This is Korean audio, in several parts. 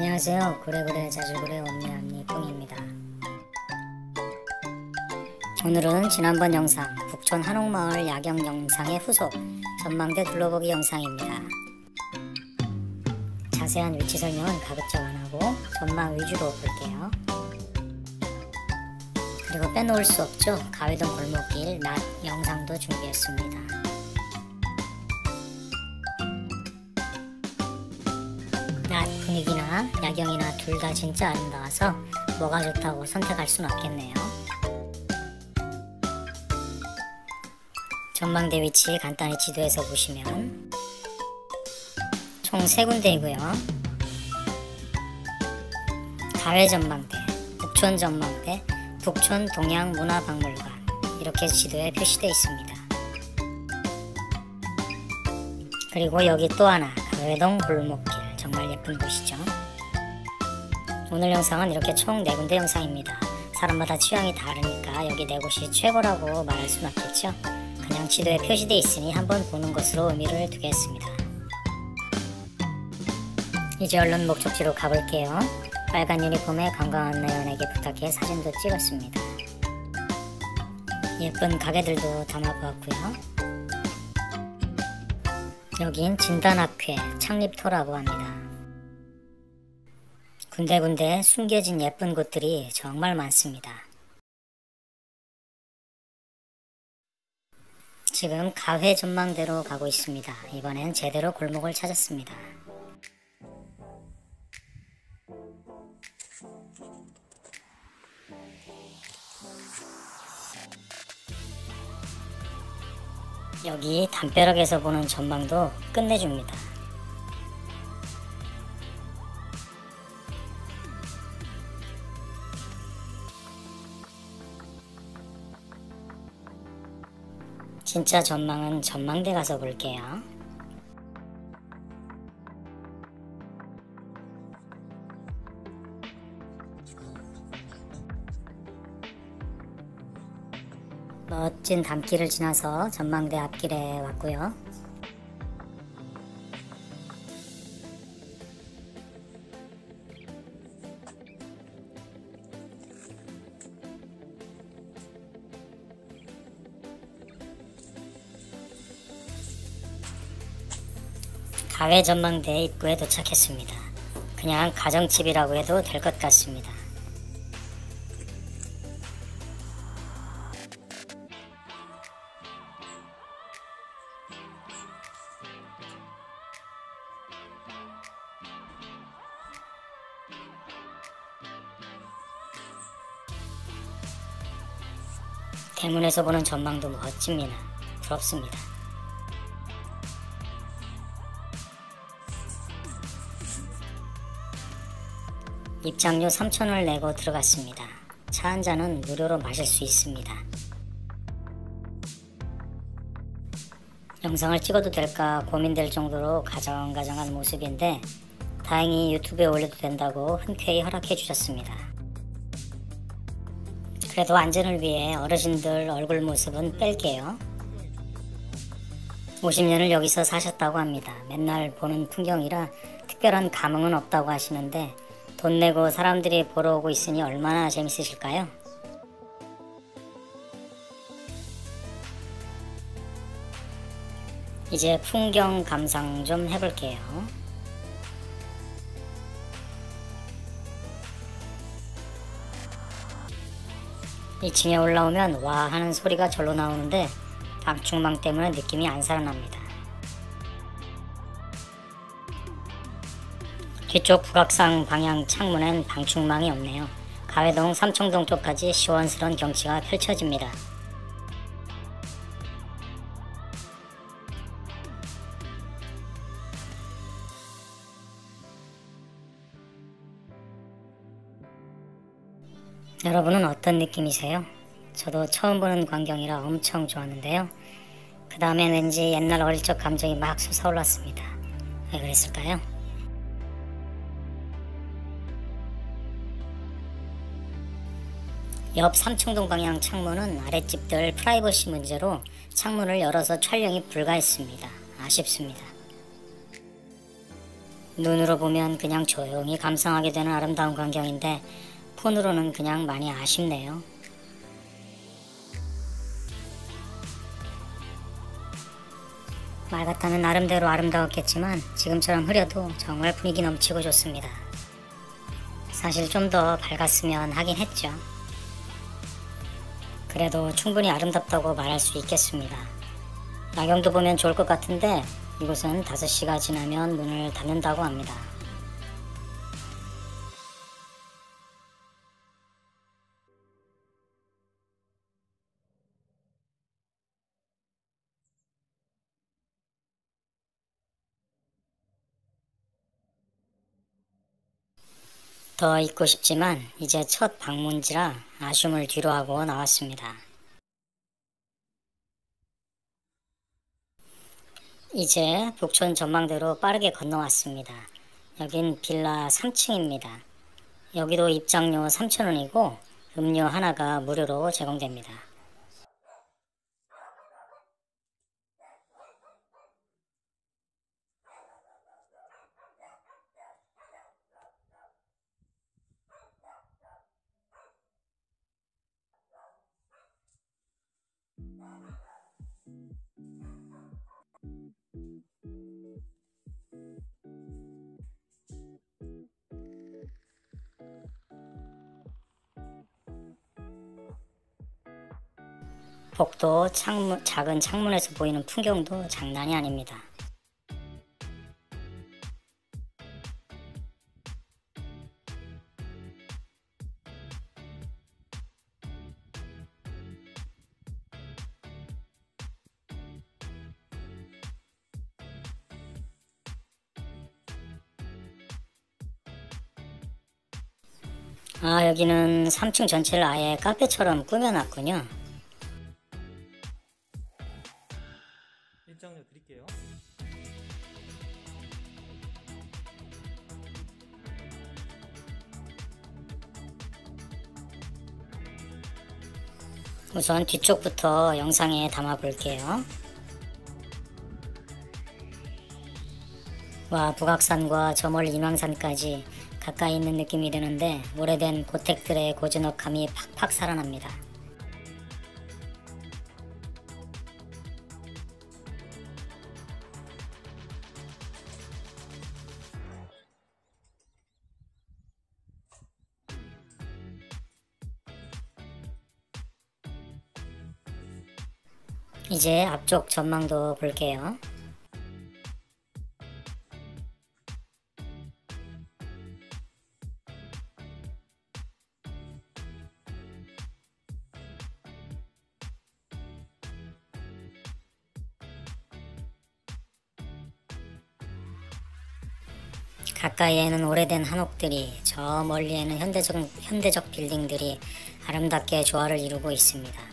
안녕하세요. 그래그래 자주그래 엄니엄니 뿡입니다. 오늘은 지난번 영상 북촌 한옥마을 야경 영상의 후속 전망대 둘러보기 영상입니다. 자세한 위치 설명은 가급적 안하고 전망 위주로 볼게요. 그리고 빼놓을 수 없죠. 가회동 골목길 낮 영상도 준비했습니다. 낮 분위기나 야경이나 둘 다 진짜 아름다워서 뭐가 좋다고 선택할 수는 없겠네요. 전망대 위치 간단히 지도에서 보시면 총 3군데이고요. 가회 전망대, 북촌 전망대, 북촌 동양문화박물관 이렇게 지도에 표시되어 있습니다. 그리고 여기 또 하나 가회동 골목길 정말 예쁜 곳이죠. 오늘 영상은 이렇게 총 4군데 영상입니다. 사람마다 취향이 다르니까 여기 4곳이 최고라고 말할 수는 없겠죠. 그냥 지도에 표시되어 있으니 한번 보는 것으로 의미를 두겠습니다. 이제 얼른 목적지로 가볼게요. 빨간 유니폼의 관광 안내원에게 부탁해 사진도 찍었습니다. 예쁜 가게들도 담아보았고요. 여긴 진단학회 창립토라고 합니다. 군데군데 숨겨진 예쁜 곳들이 정말 많습니다. 지금 가회 전망대로 가고 있습니다. 이번엔 제대로 골목을 찾았습니다. 여기 담벼락에서 보는 전망도 끝내줍니다. 진짜 전망은 전망대 가서 볼게요. 멋진 담길을 지나서 전망대 앞길에 왔고요. 가회 전망대 입구에 도착했습니다. 그냥 가정집이라고 해도 될 것 같습니다. 대문에서 보는 전망도 멋집니다. 부럽습니다. 입장료 3,000원을 내고 들어갔습니다. 차 한 잔은 무료로 마실 수 있습니다. 영상을 찍어도 될까 고민될 정도로 가정가정한 모습인데 다행히 유튜브에 올려도 된다고 흔쾌히 허락해 주셨습니다. 그래도 안전을 위해 어르신들 얼굴 모습은 뺄게요. 50년을 여기서 사셨다고 합니다. 맨날 보는 풍경이라 특별한 감흥은 없다고 하시는데 돈 내고 사람들이 보러 오고 있으니 얼마나 재밌으실까요? 이제 풍경 감상 좀 해볼게요. 2층에 올라오면 와 하는 소리가 절로 나오는데 방충망 때문에 느낌이 안 살아납니다. 뒤쪽 북악산 방향 창문엔 방충망이 없네요. 가회동 삼청동 쪽까지 시원스러운 경치가 펼쳐집니다. 여러분은 어떤 느낌이세요? 저도 처음 보는 광경이라 엄청 좋았는데요. 그 다음엔 왠지 옛날 어릴 적 감정이 막 솟아올랐습니다. 왜 그랬을까요? 옆 삼청동 방향 창문은 아랫집들 프라이버시 문제로 창문을 열어서 촬영이 불가했습니다. 아쉽습니다. 눈으로 보면 그냥 조용히 감상하게 되는 아름다운 광경인데 폰으로는 그냥 많이 아쉽네요. 말 같아는 나름대로 아름다웠겠지만 지금처럼 흐려도 정말 분위기 넘치고 좋습니다. 사실 좀 더 밝았으면 하긴 했죠. 그래도 충분히 아름답다고 말할 수 있겠습니다. 야경도 보면 좋을 것 같은데 이곳은 5시가 지나면 문을 닫는다고 합니다. 더 있고 싶지만 이제 첫 방문지라 아쉬움을 뒤로하고 나왔습니다. 이제 북촌 전망대로 빠르게 건너왔습니다. 여긴 빌라 3층입니다. 여기도 입장료 3,000원이고 음료 하나가 무료로 제공됩니다. 복도 작은 창문에서 보이는 풍경도 장난이 아닙니다. 아, 여기는 3층 전체를 아예 카페처럼 꾸며놨군요. 입장료 드릴게요. 우선 뒤쪽부터 영상에 담아 볼게요. 와, 북악산과 저 멀리 인왕산까지 가까이 있는 느낌이 드는데 오래된 고택들의 고즈넉함이 팍팍 살아납니다. 이제 앞쪽 전망도 볼게요. 가까이에는 오래된 한옥들이, 저 멀리에는 현대적 빌딩들이 아름답게 조화를 이루고 있습니다.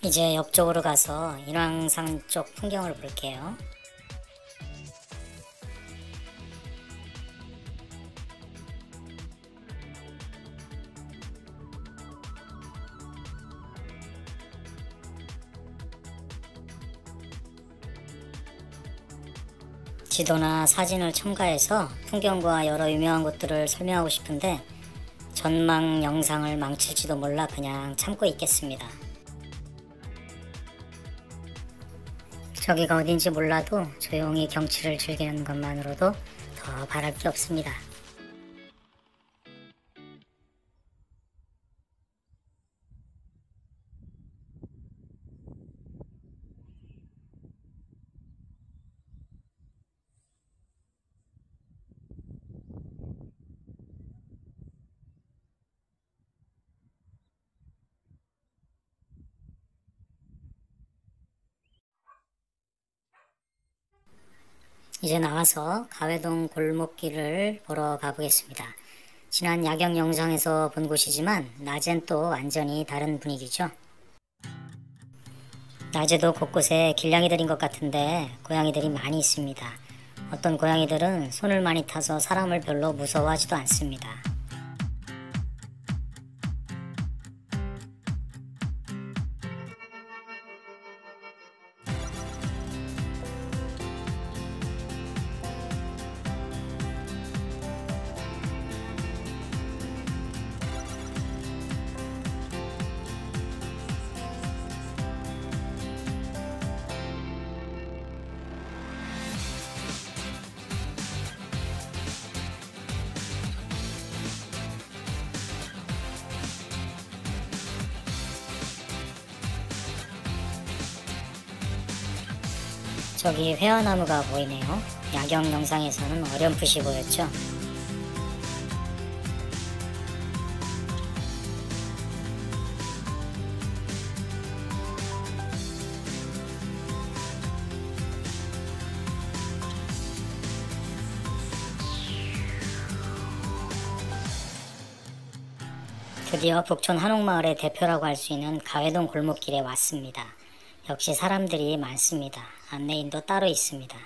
이제 옆쪽으로 가서 인왕산 쪽 풍경을 볼게요. 지도나 사진을 첨가해서 풍경과 여러 유명한 곳들을 설명하고 싶은데 전망 영상을 망칠지도 몰라 그냥 참고 있겠습니다. 저기가 어딘지 몰라도 조용히 경치를 즐기는 것만으로도 더 바랄 게 없습니다. 이제 나와서 가회동 골목길을 보러 가보겠습니다. 지난 야경 영상에서 본 곳이지만 낮엔 또 완전히 다른 분위기죠. 낮에도 곳곳에 길냥이들인 것 같은데 고양이들이 많이 있습니다. 어떤 고양이들은 손을 많이 타서 사람을 별로 무서워하지도 않습니다. 저기 회화나무가 보이네요. 야경 영상에서는 어렴풋이 보였죠. 드디어 북촌 한옥마을의 대표라고 할 수 있는 가회동 골목길에 왔습니다. 역시 사람들이 많습니다. 안내인도 따로 있습니다.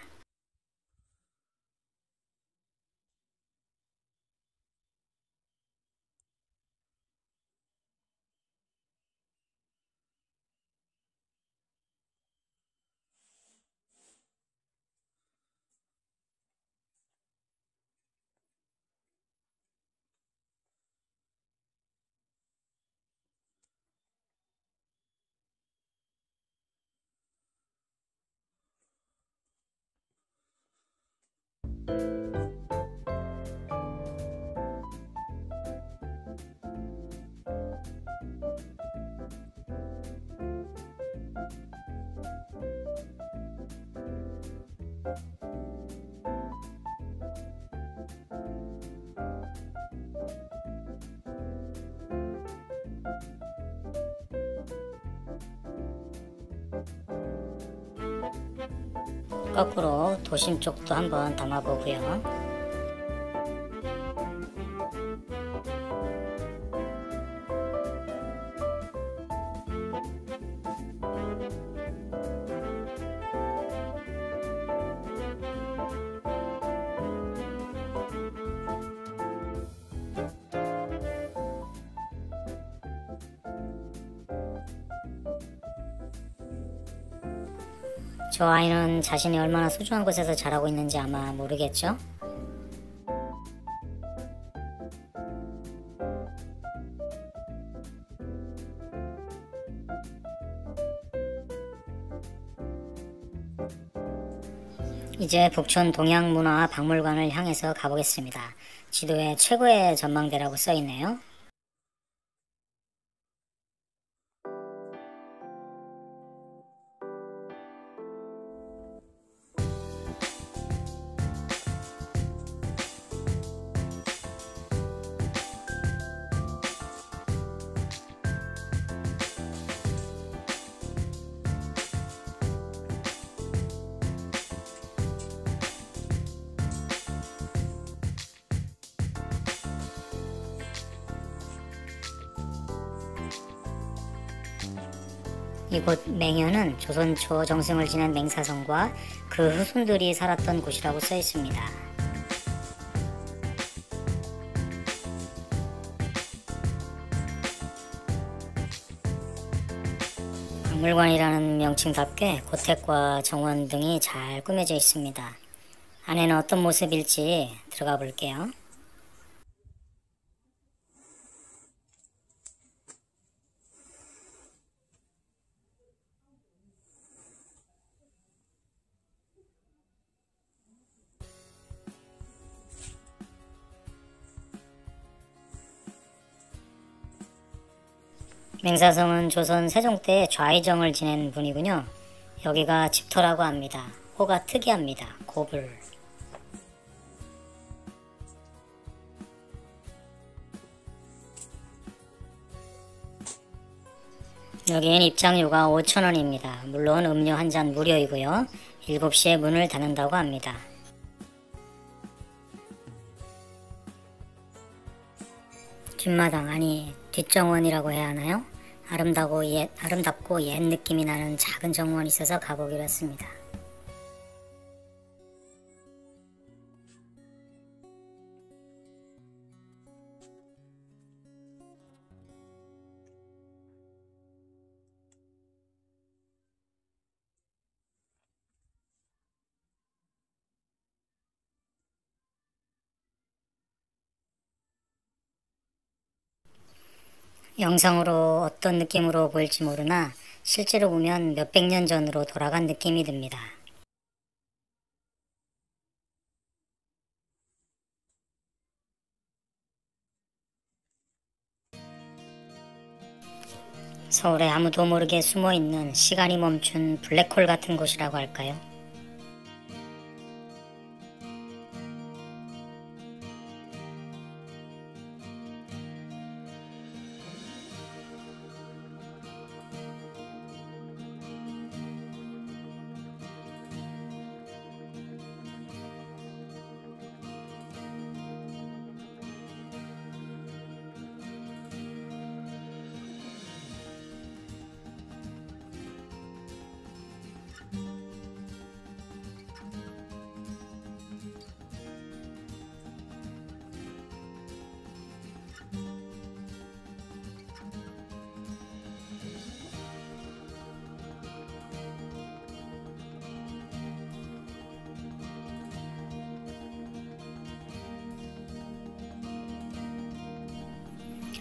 거꾸로 도심 쪽도 한번 담아보고요. 저 아이는 자신이 얼마나 소중한 곳에서 자라고 있는지 아마 모르겠죠? 이제 북촌 동양문화박물관을 향해서 가보겠습니다. 지도에 최고의 전망대라고 써있네요. 이곳 맹현은 조선 초 정승을 지낸 맹사성과 그 후손들이 살았던 곳이라고 써 있습니다. 박물관이라는 명칭답게 고택과 정원 등이 잘 꾸며져 있습니다. 안에는 어떤 모습일지 들어가 볼게요. 맹사성은 조선 세종 때 좌의정을 지낸 분이군요. 여기가 집터라고 합니다. 호가 특이합니다. 고불. 여긴 입장료가 5,000원입니다. 물론 음료 한 잔 무료이고요. 7시에 문을 닫는다고 합니다. 뒷마당, 아니 뒷정원이라고 해야 하나요? 아름답고 옛 느낌이 나는 작은 정원이 있어서 가보기로 했습니다. 영상으로 어떤 느낌으로 보일지 모르나 실제로 보면 몇백 년 전으로 돌아간 느낌이 듭니다. 서울에 아무도 모르게 숨어있는 시간이 멈춘 블랙홀 같은 곳이라고 할까요?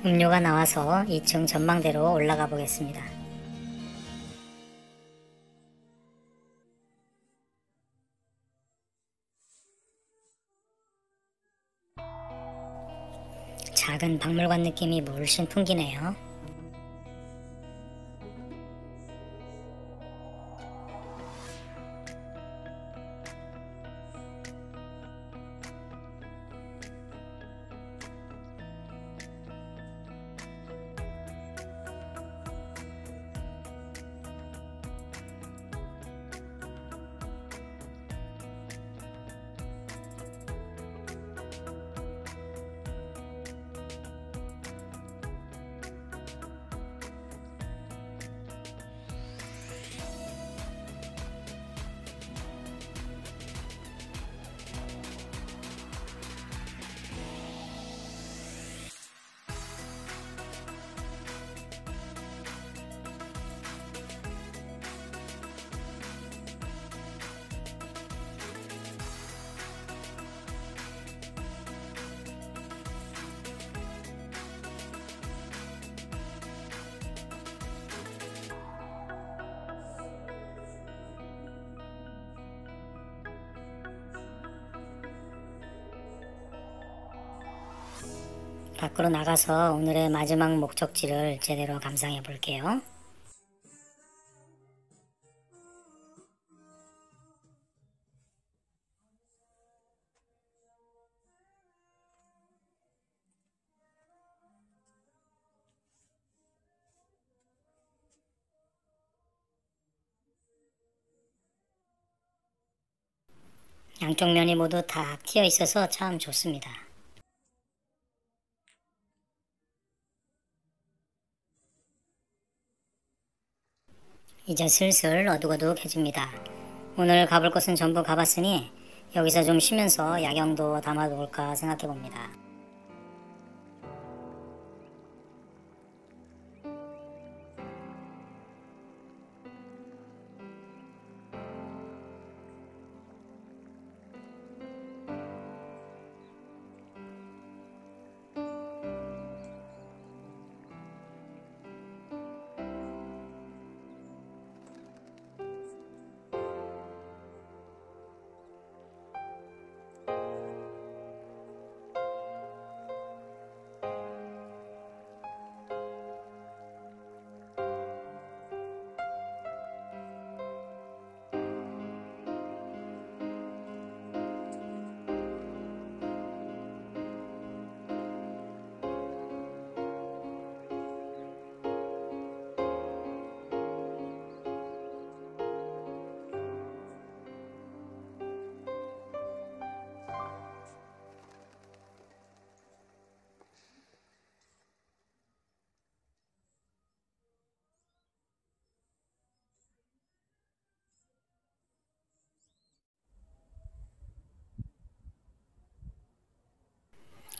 음료가 나와서 2층 전망대로 올라가 보겠습니다. 작은 박물관 느낌이 물씬 풍기네요. 밖으로 나가서 오늘의 마지막 목적지를 제대로 감상해 볼게요. 양쪽 면이 모두 다 트여 있어서 참 좋습니다. 이제 슬슬 어둑어둑해집니다. 오늘 가볼 곳은 전부 가봤으니 여기서 좀 쉬면서 야경도 담아볼까 생각해봅니다.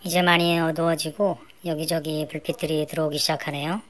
이제 많이 어두워지고 여기저기 불빛들이 들어오기 시작하네요.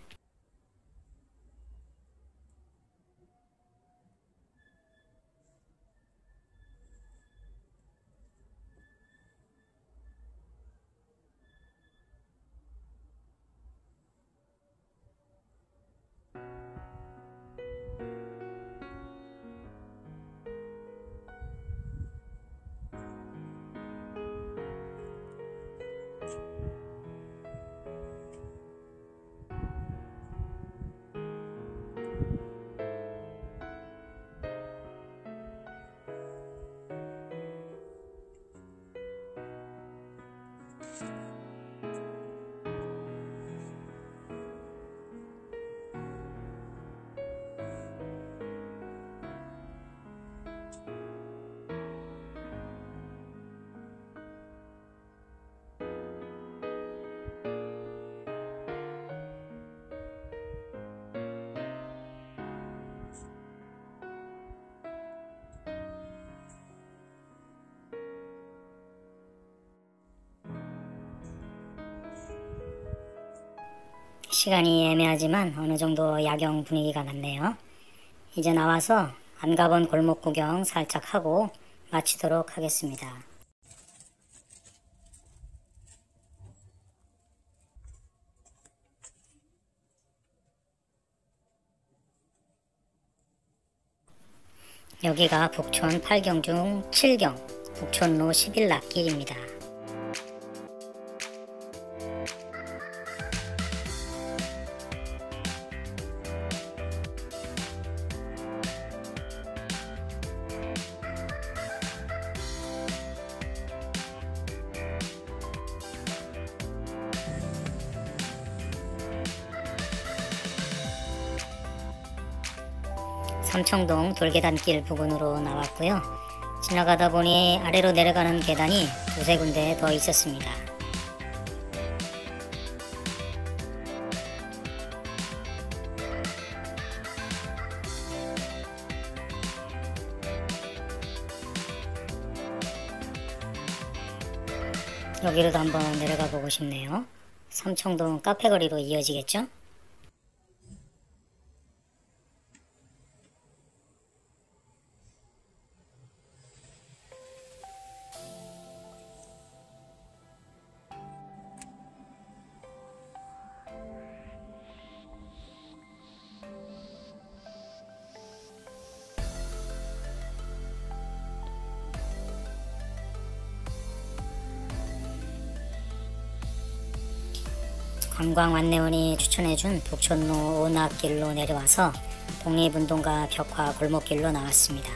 시간이 애매하지만 어느 정도 야경 분위기가 났네요. 이제 나와서 안 가본 골목 구경 살짝 하고 마치도록 하겠습니다. 여기가 북촌 8경 중 7경 북촌로 11락길입니다. 삼청동 돌계단길 부근으로 나왔고요. 지나가다 보니 아래로 내려가는 계단이 두세 군데 더 있었습니다. 여기로도 한번 내려가 보고 싶네요. 삼청동 카페거리로 이어지겠죠? 관광안내원이 추천해준 북촌로 오낙길로 내려와서 독립운동가 벽화 골목길로 나왔습니다.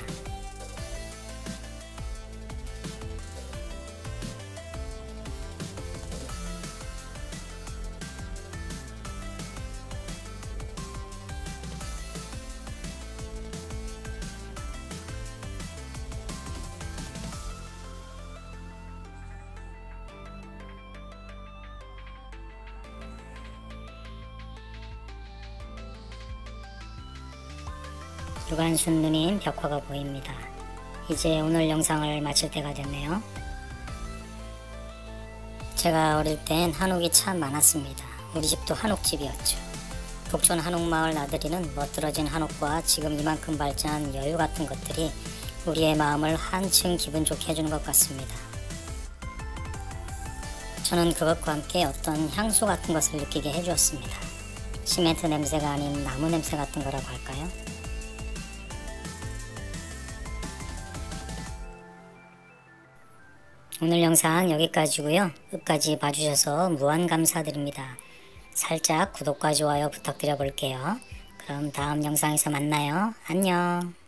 유관순 누님 벽화가 보입니다. 이제 오늘 영상을 마칠 때가 됐네요. 제가 어릴 땐 한옥이 참 많았습니다. 우리 집도 한옥집이었죠. 북촌 한옥마을 나들이는 멋들어진 한옥과 지금 이만큼 발전한 여유 같은 것들이 우리의 마음을 한층 기분 좋게 해주는 것 같습니다. 저는 그것과 함께 어떤 향수 같은 것을 느끼게 해주었습니다. 시멘트 냄새가 아닌 나무 냄새 같은 거라고 할까요? 오늘 영상 여기까지고요. 끝까지 봐주셔서 무한 감사드립니다. 살짝 구독과 좋아요 부탁드려 볼게요. 그럼 다음 영상에서 만나요. 안녕.